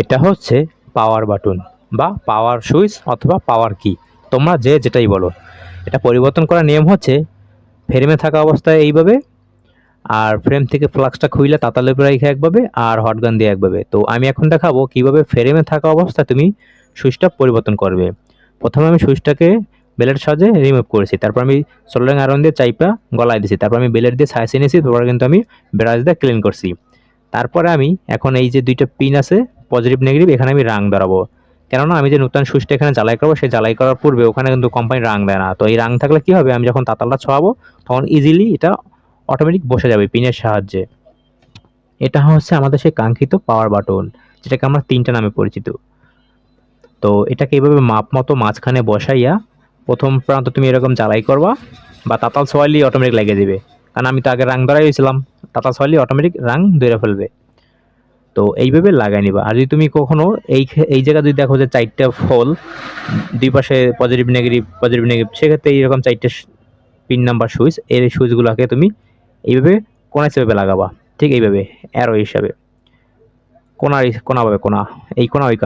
এটা হচ্ছে power button বা পাওয়ার সুইচ অথবা পাওয়ার কি, তোমরা যে যেটাই বলো। এটা পরিবর্তন করার নিয়ম হচ্ছে ফ্রেমে থাকা অবস্থায় এইভাবে, আর ফ্রেম থেকে ফ্লাক্সটা খুইলে তাতালের উপরে রেখে একভাবে, আর হটগান দিয়ে একভাবে। তো আমি এখন দেখাবো কিভাবে ফ্রেমে থাকা অবস্থায় তুমি সুইচটা পরিবর্তন করবে। প্রথমে আমি সুইচটাকে বেলের সাহায্যে রিমুভ করেছি, তারপর আমি সোল্ডারিং আয়রন দিয়ে চাইপা গলায় দিয়েছি, তারপর আমি বেলেট দিয়ে সাইজে নিয়েছি, তারপর কিন্তু আমি ব্রাশ দিয়ে ক্লিন করছি। তারপরে আমি এখন এই যে দুইটা পিন আছে পজিটিভ নেগেটিভ, এখানে আমি রাং ধরাবো। কেননা আমি যে নতুন সুইচটা এখানে জ্বালাই করবো, সেই জ্বালাই করার পূর্বে ওখানে কিন্তু কোম্পানি রাং দেয় না। তো এই রাং থাকলে কি হবে, আমি যখন তাতালটা ছোঁয়াবো তখন ইজিলি এটা অটোমেটিক বসে যাবে পিনের সাহায্যে। এটা হচ্ছে আমাদের সেই কাঙ্ক্ষিত পাওয়ার বাটন, যেটাকে আমরা তিনটা নামে পরিচিত। তো এটাকে এইভাবে মাপ মতো মাঝখানে বসাইয়া প্রথম প্রান্ত তুমি এরকম জ্বালাই করবা, বা তাতাল ছোঁয়াইলেই অটোমেটিক লেগে যাবে। কারণ আমি তো আগে রাং ধরাইছিলাম, তাতাল ছোঁয়াইলেই অটোমেটিক রাং ধরে ফেলবে। তো এইভাবে লাগাই নিবা। আর যদি তুমি কখনো এই জায়গা যদি দেখো যে চারটা ফল দুই পাশে পজিটিভ নেগেটিভ পজিটিভ নেগেটিভ, সেক্ষেত্রে এইরকম চারটে পিন নাম্বার সুইচ, এই সুইচগুলোকে তুমি এইভাবে কোনা হিসেবে লাগাবা, ঠিক এইভাবে অ্যারো হিসাবে, কোনা কোনা ভাবে কোনা, এই কোনা ওই কোনা।